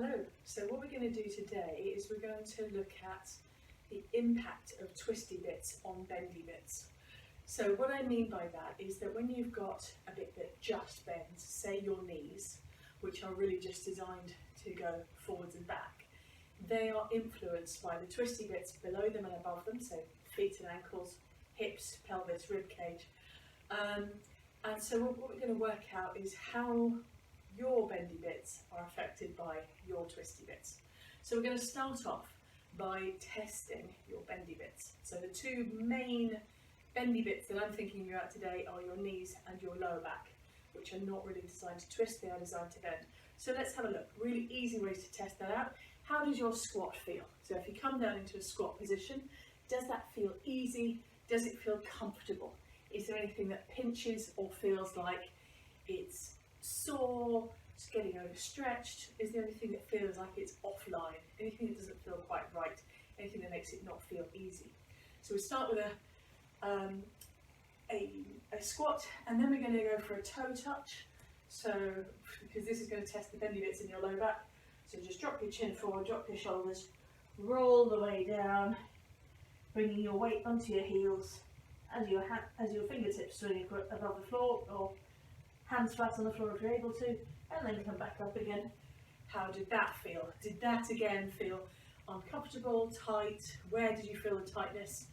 Hello, so what we're going to do today is we're going to look at the impact of twisty bits on bendy bits. So what I mean by that is that when you've got a bit that just bends, say your knees, which are really just designed to go forwards and back, they are influenced by the twisty bits below them and above them, so feet and ankles, hips, pelvis, rib cage. And so what we're going to work out is how your bendy bits are affected by your twisty bits. So we're going to start off by testing your bendy bits. So the two main bendy bits that I'm thinking about today are your knees and your lower back, which are not really designed to twist, they are designed to bend. So let's have a look. Really easy ways to test that out. How does your squat feel? So if you come down into a squat position, does that feel easy? Does it feel comfortable? Is there anything that pinches or feels like it's sore, it's getting overstretched? Is there anything that feels like it's offline? Anything that doesn't feel quite right? Anything that makes it not feel easy? So we start with a squat, and then we're going to go for a toe touch. So, because this is going to test the bendy bits in your lower back. So just drop your chin forward, drop your shoulders, roll the way down, bringing your weight onto your heels as your fingertips swing above the floor, or hands flat on the floor if you're able to, and then come back up again. How did that feel? Did that again feel uncomfortable, tight? Where did you feel the tightness?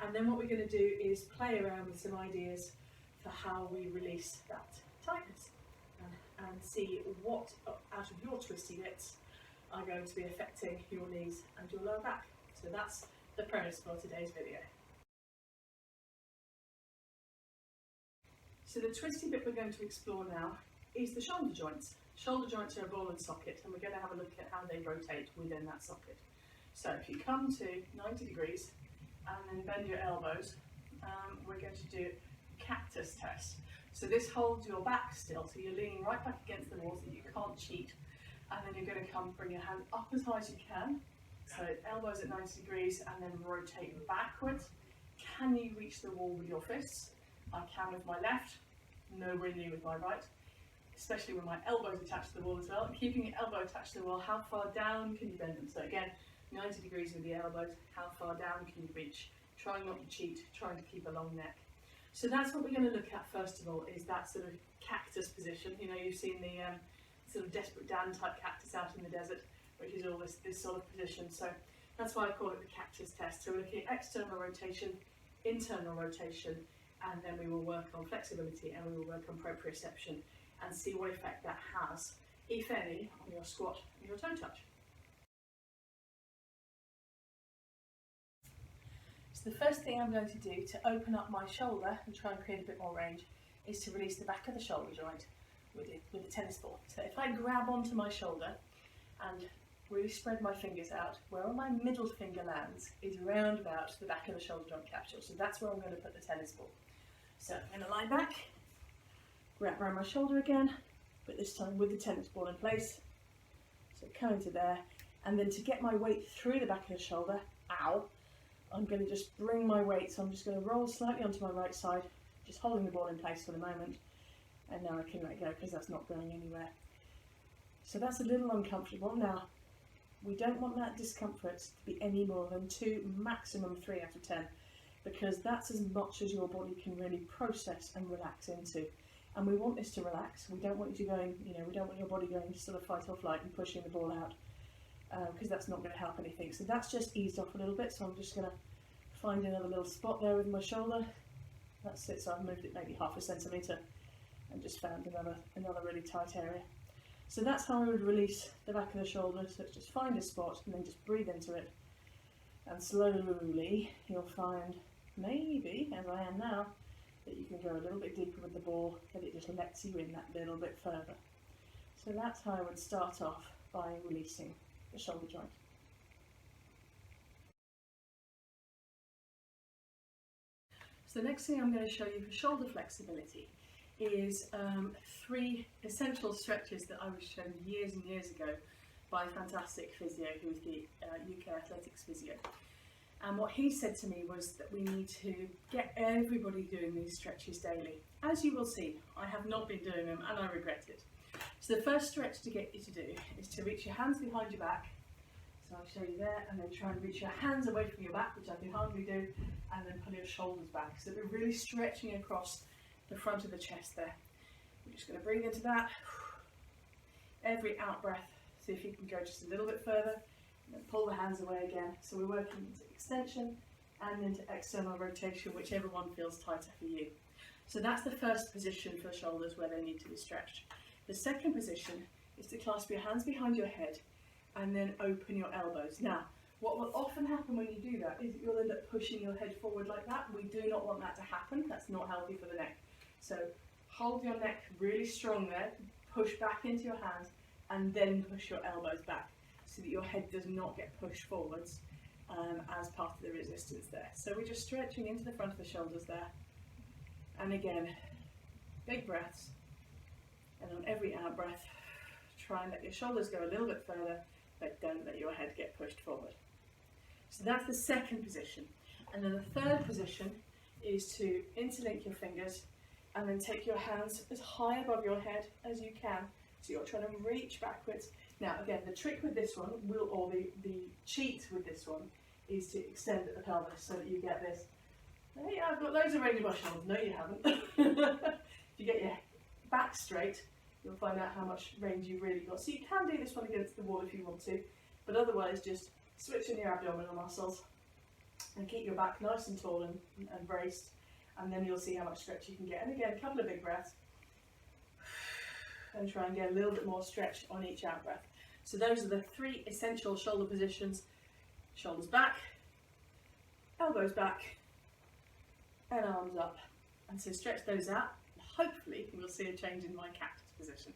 And then what we're going to do is play around with some ideas for how we release that tightness and see what out of your twisty bits are going to be affecting your knees and your lower back. So that's the premise for today's video. So the twisty bit we're going to explore now is the shoulder joints. Shoulder joints are a ball and socket, and we're going to have a look at how they rotate within that socket. So if you come to 90 degrees and then bend your elbows, we're going to do cactus test. So this holds your back still, so you're leaning right back against the wall so that you can't cheat. And then you're going to bring your hand up as high as you can. So elbows at 90 degrees and then rotate backwards. Can you reach the wall with your fists? I can with my left, nowhere near with my right, especially when my elbow's attached to the wall as well. And keeping your elbow attached to the wall, how far down can you bend them? So again, 90 degrees with the elbows, how far down can you reach? Trying not to cheat, trying to keep a long neck. So that's what we're going to look at first of all, is that sort of cactus position. You know, you've seen the sort of Desperate Dan type cactus out in the desert, which is all this sort of position. So that's why I call it the cactus test. So we're looking at external rotation, internal rotation, and then we will work on flexibility and we will work on proprioception and see what effect that has, if any, on your squat and your toe touch. So the first thing I'm going to do to open up my shoulder and try and create a bit more range is to release the back of the shoulder joint with the tennis ball. So if I grab onto my shoulder and really spread my fingers out, where my middle finger lands is round about the back of the shoulder joint capsule. So that's where I'm going to put the tennis ball. So I'm going to lie back, grab around my shoulder again, but this time with the tennis ball in place. So coming to there, and then to get my weight through the back of the shoulder, I'm going to just bring my weight, so I'm just going to roll slightly onto my right side, just holding the ball in place for the moment, and now I can let go because that's not going anywhere. So that's a little uncomfortable. Now, we don't want that discomfort to be any more than 2, maximum 3 out of 10, because that's as much as your body can really process and relax into. And we want this to relax. We don't want you going, we don't want your body going to sort of fight or flight and pushing the ball out, because that's not going to help anything. So that's just eased off a little bit. So I'm just going to find another little spot there with my shoulder. That's it. So I've moved it maybe ½ centimetre and just found another really tight area. So that's how I would release the back of the shoulder. So it's just find a spot and then just breathe into it. And slowly you'll find, maybe, as I am now, that you can go a little bit deeper with the ball, that it just lets you in that little bit further. So that's how I would start off, by releasing the shoulder joint. So the next thing I'm going to show you for shoulder flexibility is 3 essential stretches that I was shown years and years ago by a fantastic physio who was the UK athletics physio. And what he said to me was that we need to get everybody doing these stretches daily. As you will see, I have not been doing them and I regret it. So the first stretch to get you to do is to reach your hands behind your back. So I'll show you there, and then try and reach your hands away from your back, which I can hardly do, and then pull your shoulders back. So we're really stretching across the front of the chest there. We're just going to breathe into that. Every out breath, see if you can go just a little bit further, and then pull the hands away again. So we're working into extension and into external rotation, whichever one feels tighter for you. So that's the first position for the shoulders where they need to be stretched. The second position is to clasp your hands behind your head and then open your elbows. Now, what will often happen when you do that is you'll end up pushing your head forward like that. We do not want that to happen. That's not healthy for the neck. So hold your neck really strong there, push back into your hands, and then push your elbows back so that your head does not get pushed forwards as part of the resistance there. So we're just stretching into the front of the shoulders there. And again, big breaths. And on every out breath, try and let your shoulders go a little bit further, but don't let your head get pushed forward. So that's the second position. And then the third position is to interlink your fingers and then take your hands as high above your head as you can. So you're trying to reach backwards. Now again, the trick with this one, or the cheat with this one, is to extend at the pelvis so that you get this. Hey, I've got loads of range of my shoulders. No, you haven't. If you get your back straight, you'll find out how much range you've really got. So you can do this one against the wall if you want to, but otherwise just switch in your abdominal muscles and keep your back nice and tall and braced, and then you'll see how much stretch you can get. And again, a couple of big breaths, and try and get a little bit more stretch on each out breath. So those are the three essential shoulder positions: shoulders back, elbows back, and arms up. And so stretch those out, and hopefully we'll see a change in my cactus position.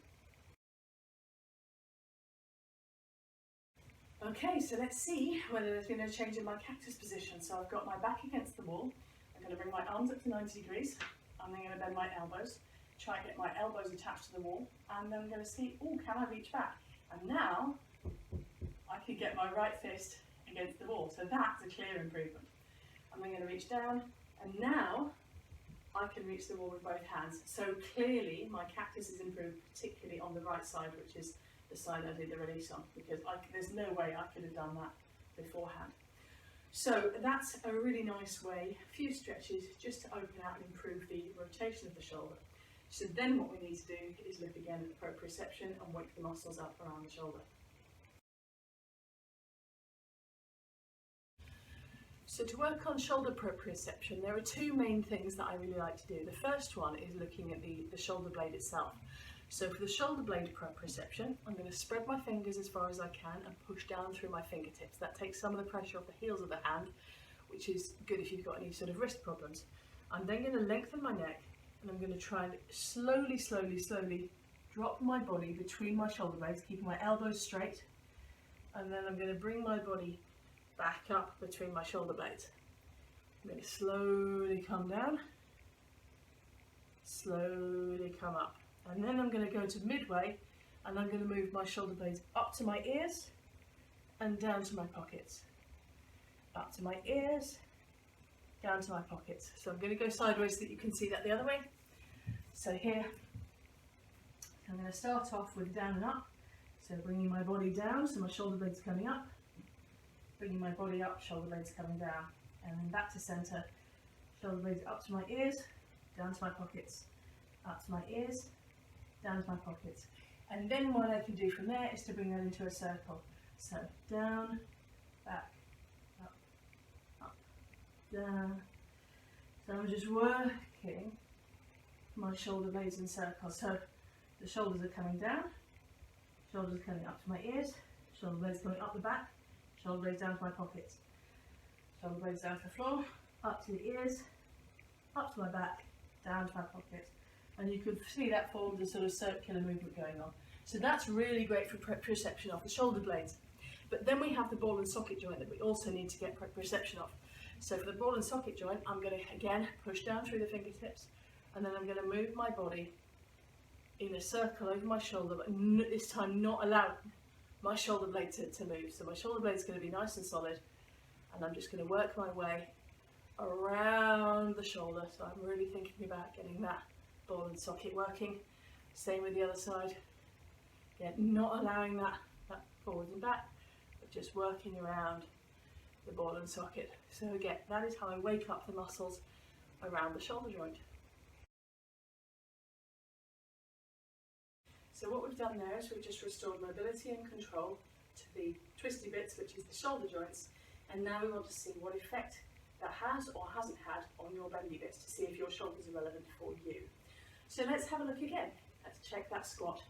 Okay, so let's see whether there's been a change in my cactus position. So I've got my back against the wall. I'm going to bring my arms up to 90 degrees. I'm then going to bend my elbows, try and get my elbows attached to the wall, and then I'm going to see, oh, can I reach back? And now I can get my right fist against the wall. So that's a clear improvement. I'm then going to reach down, and now I can reach the wall with both hands. So clearly my cactus is improved, particularly on the right side, which is the side I did the release on, because there's no way I could have done that beforehand. So that's a really nice way, a few stretches just to open out and improve the rotation of the shoulder. So then what we need to do is look again at the proprioception and wake the muscles up around the shoulder. So to work on shoulder proprioception, there are two main things that I really like to do. The first one is looking at the shoulder blade itself. So for the shoulder blade proprioception, I'm going to spread my fingers as far as I can and push down through my fingertips. That takes some of the pressure off the heels of the hand, which is good if you've got any sort of wrist problems. I'm then going to lengthen my neck, and I'm going to try and slowly drop my body between my shoulder blades, keeping my elbows straight, and then I'm going to bring my body back up between my shoulder blades. I'm going to slowly come down, slowly come up, and then I'm going to go to midway, and I'm going to move my shoulder blades up to my ears and down to my pockets. Up to my ears, down to my pockets. So I'm going to go sideways so that you can see that the other way. So here, I'm going to start off with down and up. So bringing my body down, so my shoulder blades coming up. Bringing my body up, shoulder blades coming down. And then back to centre, shoulder blades up to my ears, down to my pockets. Up to my ears, down to my pockets. And then what I can do from there is to bring that into a circle. So down, back, up, up, down. So I'm just working my shoulder blades in circles. So the shoulders are coming down, shoulders coming up to my ears, shoulder blades coming up the back, shoulder blades down to my pockets, shoulder blades down to the floor, up to the ears, up to my back, down to my pockets. And you could see that forms a sort of circular movement going on. So that's really great for proprioception of the shoulder blades. But then we have the ball and socket joint that we also need to get proprioception of. So for the ball and socket joint, I'm going to again push down through the fingertips, and then I'm going to move my body in a circle over my shoulder, but this time not allow my shoulder blade to move. So my shoulder blade is going to be nice and solid, and I'm just going to work my way around the shoulder. So I'm really thinking about getting that ball and socket working. Same with the other side. Again, not allowing that forwards and back, but just working around the ball and socket. So again, that is how I wake up the muscles around the shoulder joint. So what we've done there is we've just restored mobility and control to the twisty bits, which is the shoulder joints, and now we want to see what effect that has or hasn't had on your bendy bits to see if your shoulders are relevant for you. So let's have a look again. Let's check that squat.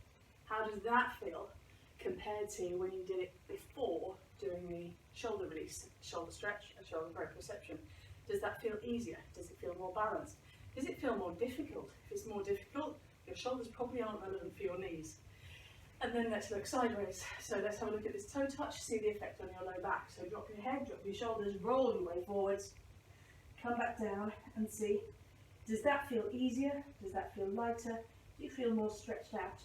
How does that feel compared to when you did it before doing the shoulder release, shoulder stretch and shoulder proprioception? Does that feel easier? Does it feel more balanced? Does it feel more difficult? If it's more difficult, your shoulders probably aren't relevant for your knees. And then let's look sideways. So let's have a look at this toe touch, see the effect on your low back. So drop your head, drop your shoulders, roll your way forwards, come back down and see, does that feel easier? Does that feel lighter? Do you feel more stretched out?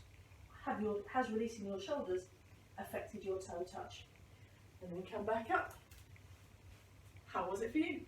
Has releasing your shoulders affected your toe touch? And then come back up. How was it for you?